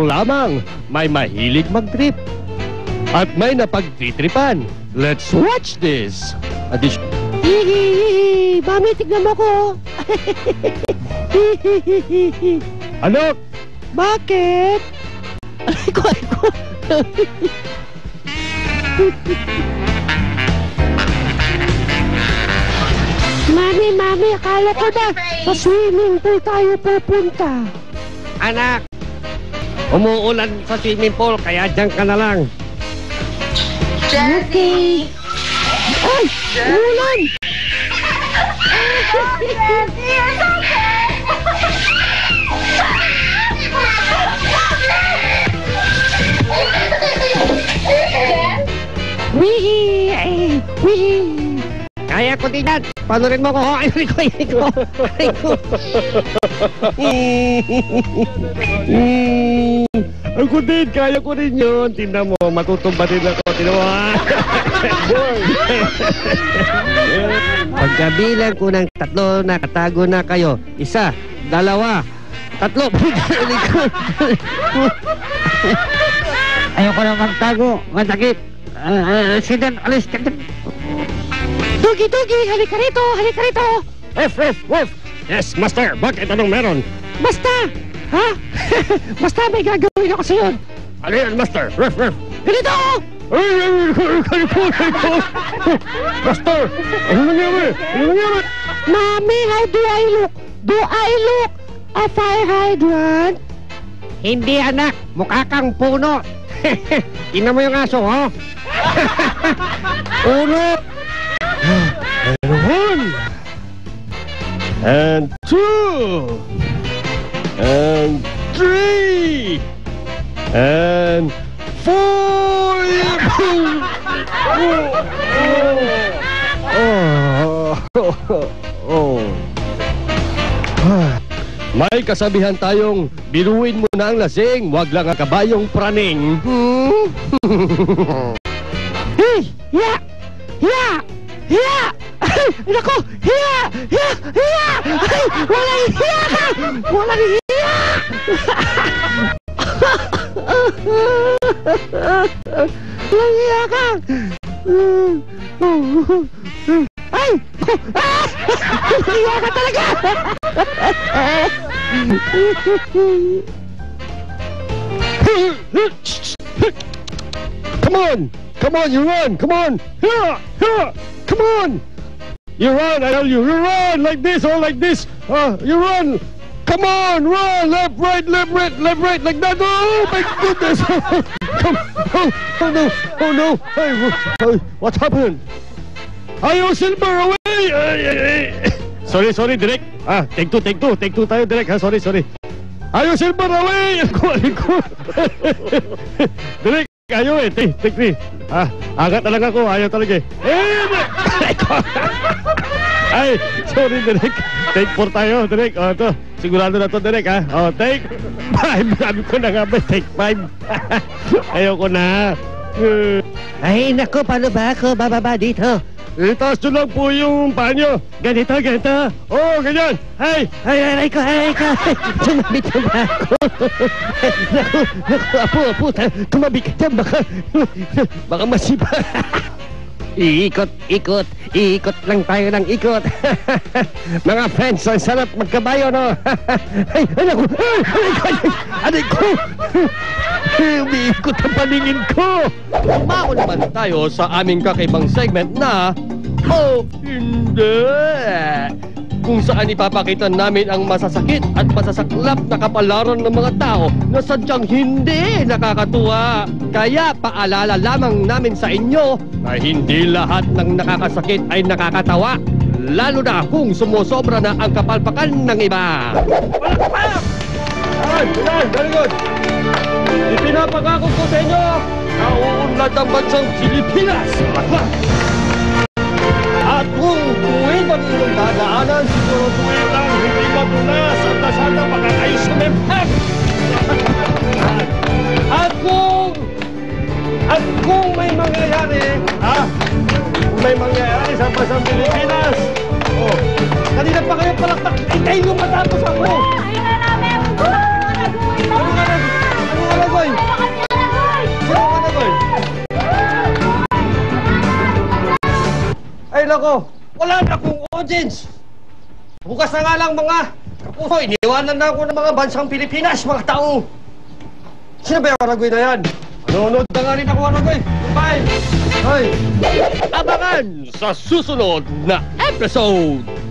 lamang may mahilig mag-trip at may napag-tritripan. Let's watch this! Hihihihi! Mami, tignan mo ko! Hihihihi! Anak! Bakit? Aray ko! Mami, akala ko ba sa swimming pool tayo pupunta? Anak! Umuulan sa swimming pool, kaya dyan ka na lang. Okay. Ay! Ulan! Wee! Kaya ko din yan! Panurin mo ko! Ay ko! Ako din! Kaya ko rin yun! Tingnan mo! Matutumba din ako! Tingnan mo! Pagkabilang ko ng 3, nakatago na kayo. 1, 2, 3. Ayoko na magtago. Masakit. Sidan, alis ka dyan. Dugi! Halika rito! Wef! Yes, master. Bakit? Anong meron? Basta! Ha? Basta may gagawin ako sa'yo. Ano yan, master? Wef! Ganito! Master! Ano nangyari? Mami, how do I look? Do I look a fire hydrant? Hindi, anak. Mukha kang puno. Tingnan mo yung aso, ha? Puno! And 2 and 3 and 4. May kasabihan tayong biruin mo na ang lasing, wag lang ang kabayong praning. Hey! Hiya! Naku! Hiya! Ay! Walang hiya ka! Walang hiya ka! Ay! Hiya ka talaga! Come on, you run! Come on! Here! Come on! You run, I tell you! You run! Like this, or like this! You run! Come on! Run! Left, right, like that! Oh, my goodness! Oh no! Hey, what happened? Ayaw, Silver, away! Sorry, Direk. Take two tayo, Direk, ha? Sorry. Ayaw, Silver, away! Ako. Direk, ayaw eh. Take 3. Angat na lang ako. Ayaw talaga eh. Ay, sorry, Direk. Take 4 tayo, Direk. Ito. Sigurado na to, Direk, ha? Take 5. Sabi ko na nga ba, take 5. Ayaw ko na. Ay, naku, paano ba ako bababa dito? Itaas nyo lang po yung paa nyo. Ganito. Oo, ganyan. Ay, ko. Tumabi ako. Naku, apo. Tumabi ka dyan, baka masipa. Ikot lang tayo ng ikot. Mga friends, ang sarap magkabayo, no? Ay, aray ko! Umiikot ang paningin ko! Umao naman tayo sa aming kakaibang segment na Hindi! Kung saan ipapakita namin ang masasakit at masasaklap na kapalaran ng mga tao na sadyang hindi nakakatuwa. Kaya paalala lamang namin sa inyo na hindi lahat ng nakakasakit ay nakakatawa. Lalo na kung sumusobra na ang kapalpakan ng iba. Ay, very good. Ipinapangako ko sa inyo na uunlad ang bansang Pilipinas. At kung tuwing ang inyong dadaanan, siguro tuwing lang hindi matunas at nasana baka kayo sumempat. At kung may mangyayari, kung may mangyayari sa bansang Pilipinas, kanina pa kayo palaktak, itayin yung matapos ako. Ayun na namin! Ano nga ako. Wala na akong audience. Bukas na nga lang mga kapuso. Iniwanan na ako ng mga bansang Pilipinas, mga tao. Sino ba yung Aragoy na yan? Nanonood na nga rin ako, Aragoy. Bye! Hoy! Abangan sa susunod na episode!